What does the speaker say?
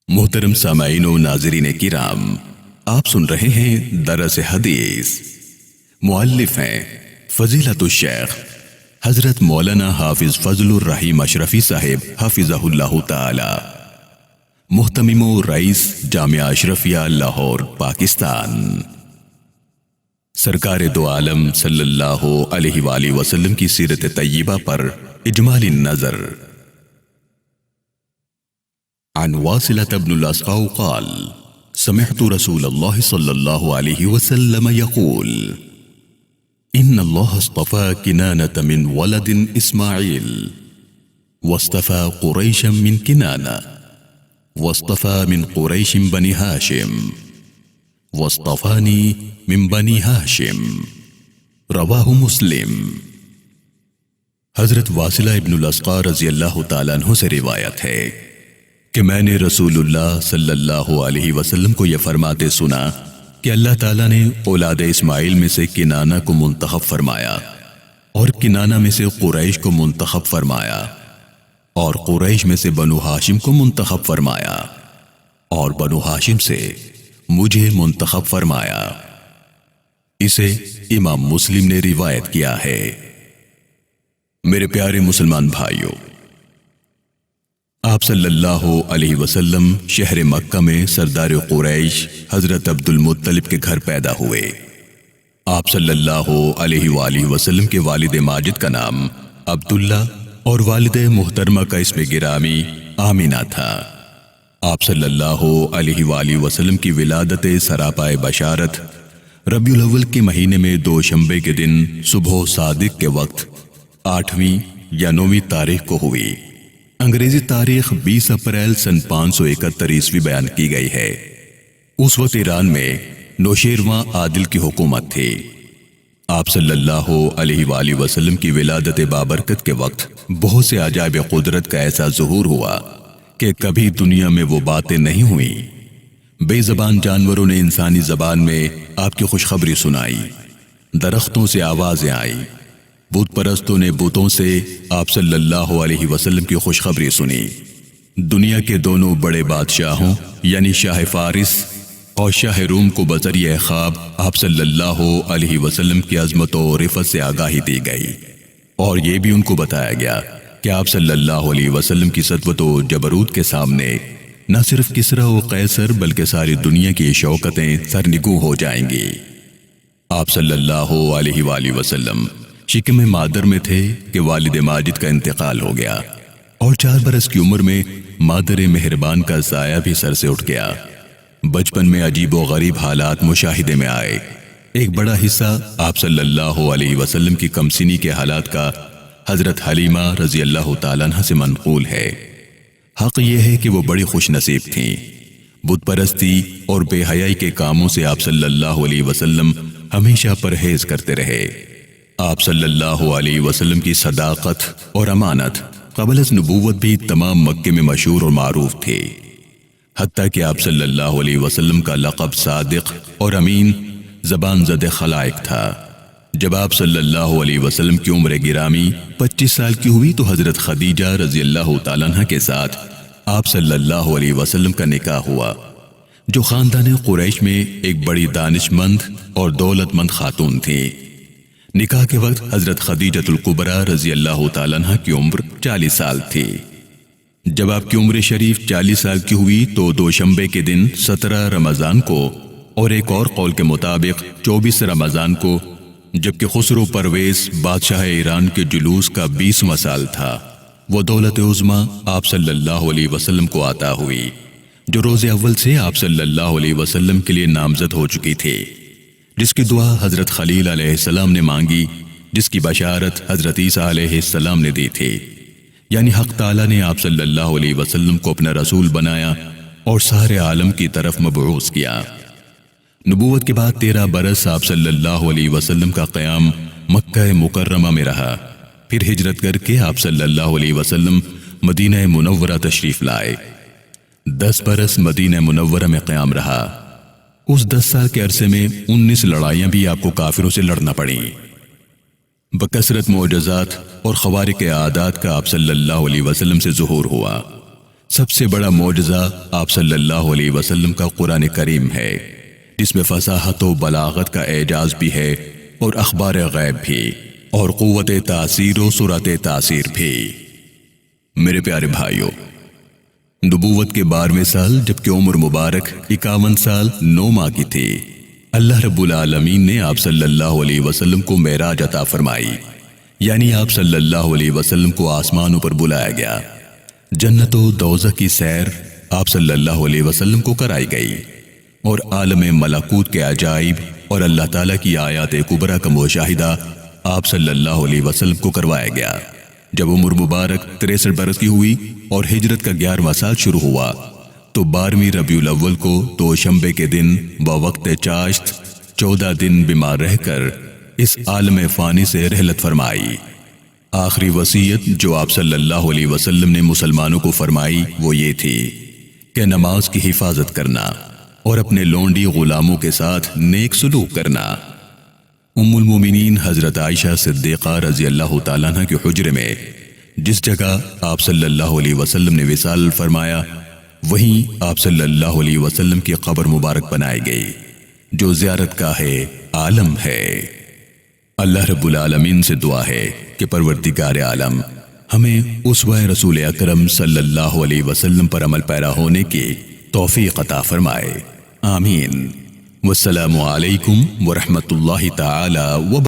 محترم سامعین و ناظرین کرام، آپ سن رہے ہیں درس حدیث۔ مؤلف ہیں فضیلت الشیخ حضرت مولانا حافظ فضل الرحیم اشرفی صاحب حفظہ اللہ تعالی، محتمم و رئیس جامعہ اشرفیہ لاہور پاکستان۔ سرکار دو عالم صلی اللہ علیہ وآلہ وسلم کی سیرت طیبہ پر اجمالی نظر۔ عن واصلة بن الأسقع قال سمعت رسول الله صلى الله عليه وسلم يقول إن الله اصطفى كنانة من ولد إسماعيل واصطفى قريشا من كنانة واصطفى من قريش بني هاشم واصطفاني من بني هاشم، رواہ مسلم۔ حضرت واصلہ ابن الاسقع رضی اللہ تعالیٰ عنہ سے روایت ہے کہ میں نے رسول اللہ صلی اللہ علیہ وسلم کو یہ فرماتے سنا کہ اللہ تعالیٰ نے اولاد اسماعیل میں سے کنانہ کو منتخب فرمایا اور کنانہ میں سے قریش کو منتخب فرمایا اور قریش میں سے بنو ہاشم کو منتخب فرمایا اور بنو ہاشم سے مجھے منتخب فرمایا۔ اسے امام مسلم نے روایت کیا ہے۔ میرے پیارے مسلمان بھائیوں، آپ صلی اللہ علیہ وسلم شہر مکہ میں سردار قریش حضرت عبد المطلب کے گھر پیدا ہوئے۔ آپ صلی اللہ علیہ وآلہ وسلم کے والد ماجد کا نام عبداللہ اور والد محترمہ کا اسم گرامی آمینہ تھا۔ آپ صلی اللہ علیہ وآلہ وسلم کی ولادت سراپائے بشارت ربیع الاول کے مہینے میں دوشنبے کے دن صبح صادق کے وقت 8ویں یا 9ویں تاریخ کو ہوئی۔ انگریزی تاریخ 20 اپریل سن 571 عیسوی بیان کی گئی ہے۔ اس وقت ایران میں نوشیروان عادل کی حکومت تھی۔ آپ صلی اللہ علیہ وآلہ وسلم کی ولادت بابرکت کے وقت بہت سے عجائب قدرت کا ایسا ظہور ہوا کہ کبھی دنیا میں وہ باتیں نہیں ہوئیں۔ بے زبان جانوروں نے انسانی زبان میں آپ کی خوشخبری سنائی، درختوں سے آوازیں آئیں، بت پرستوں نے بتوں سے آپ صلی اللہ علیہ وسلم کی خوشخبری سنی۔ دنیا کے دونوں بڑے بادشاہوں یعنی شاہ فارس اور شاہ روم کو بذریعہ خواب آپ صلی اللہ علیہ وسلم کی عظمت و رفعت سے آگاہی دی گئی، اور یہ بھی ان کو بتایا گیا کہ آپ صلی اللہ علیہ وسلم کی سطوت و جبروت کے سامنے نہ صرف کسریٰ و قیصر بلکہ ساری دنیا کی شوکتیں سرنگوں ہو جائیں گی۔ آپ صلی اللہ علیہ وآلہ وسلم شکم مادر میں تھے کہ والد ماجد کا انتقال ہو گیا، اور 4 برس کی عمر میں مادر مہربان کا سایہ بھی سر سے اٹھ گیا۔ بچپن میں عجیب و غریب حالات مشاہدے میں آئے۔ ایک بڑا حصہ آپ صلی اللہ علیہ وسلم کی کمسنی کے حالات کا حضرت حلیمہ رضی اللہ تعالیٰ عنہ سے منقول ہے۔ حق یہ ہے کہ وہ بڑی خوش نصیب تھیں۔ بت پرستی اور بے حیائی کے کاموں سے آپ صلی اللہ علیہ وسلم ہمیشہ پرہیز کرتے رہے۔ آپ صلی اللہ علیہ وسلم کی صداقت اور امانت قبل از نبوت بھی تمام مکے میں مشہور اور معروف تھی، حتیٰ کہ آپ صلی اللہ علیہ وسلم کا لقب صادق اور امین زبان زد خلائق تھا۔ جب آپ صلی اللہ علیہ وسلم کی عمر گرامی 25 سال کی ہوئی تو حضرت خدیجہ رضی اللہ تعالیٰ عنہ کے ساتھ آپ صلی اللہ علیہ وسلم کا نکاح ہوا، جو خاندان قریش میں ایک بڑی دانش مند اور دولت مند خاتون تھی۔ نکاح کے وقت حضرت خدیجہ الکبریٰ رضی اللہ تعالیٰ عنہ کی عمر 40 سال تھی۔ جب آپ کی عمر شریف 40 سال کی ہوئی تو دوشنبے کے دن 17 رمضان کو، اور ایک اور قول کے مطابق 24 رمضان کو، جبکہ خسرو پرویز بادشاہ ایران کے جلوس کا 20واں سال تھا، وہ دولت عظمیٰ آپ صلی اللہ علیہ وسلم کو عطا ہوئی، جو روز اول سے آپ صلی اللہ علیہ وسلم کے لیے نامزد ہو چکی تھی، جس کی دعا حضرت خلیل علیہ السلام نے مانگی، جس کی بشارت حضرت عیسیٰ علیہ السلام نے دی تھی، یعنی حق تعالیٰ نے آپ صلی اللہ علیہ وسلم کو اپنا رسول بنایا اور سارے عالم کی طرف مبعوث کیا۔ نبوت کے بعد 13 برس آپ صلی اللہ علیہ وسلم کا قیام مکہ مکرمہ میں رہا، پھر ہجرت کر کے آپ صلی اللہ علیہ وسلم مدینہ منورہ تشریف لائے۔ 10 برس مدینہ منورہ میں قیام رہا۔ اس 10 سال کے عرصے میں 19 لڑائیاں بھی آپ کو کافروں سے لڑنا پڑیں۔ بکثرت معجزات اور خوارق عادات کا آپ صلی اللہ علیہ وسلم سے ظہور ہوا۔ سب سے بڑا معجزہ آپ صلی اللہ علیہ وسلم کا قرآن کریم ہے، جس میں فصاحت و بلاغت کا اعجاز بھی ہے اور اخبار غیب بھی اور قوت تاثیر و سرعت تاثیر بھی۔ میرے پیارے بھائیوں، نبوت کے 12ویں سال جبکہ عمر مبارک 51 سال 9 ماہ کی تھی، اللہ رب العالمین نے آپ صلی اللہ علیہ وسلم کو معراج عطا فرمائی، یعنی آپ صلی اللہ علیہ وسلم کو آسمانوں پر بلایا گیا۔ جنت و دوزخ کی سیر آپ صلی اللہ علیہ وسلم کو کرائی گئی اور عالم ملکوت کے عجائب اور اللہ تعالیٰ کی آیات کبریٰ کا مشاہدہ آپ صلی اللہ علیہ وسلم کو کروایا گیا۔ جب عمر مبارک 63 برس کی ہوئی اور ہجرت کا 11واں سال شروع ہوا تو 12ویں ربیع الاول کو دوشنبے کے دن بوقت چاشت 14 دن بیمار رہ کر اس عالم فانی سے رحلت فرمائی۔ آخری وصیت جو آپ صلی اللہ علیہ وسلم نے مسلمانوں کو فرمائی وہ یہ تھی کہ نماز کی حفاظت کرنا اور اپنے لونڈی غلاموں کے ساتھ نیک سلوک کرنا۔ ام المومنین حضرت عائشہ صدیقہ رضی اللہ تعالیٰ عنہ کے حجرے میں جس جگہ آپ صلی اللہ علیہ وسلم نے وصال فرمایا وہیں آپ صلی اللہ علیہ وسلم کی قبر مبارک بنائی گئی جو زیارت گاہ عالم ہے۔ اللہ رب العالمین سے دعا ہے کہ پروردگار عالم ہمیں اسوہ رسول اکرم صلی اللہ علیہ وسلم پر عمل پیرا ہونے کی توفیق عطا فرمائے، آمین۔ والسلام علیکم ورحمۃ اللہ تعالی وبرکاتہ۔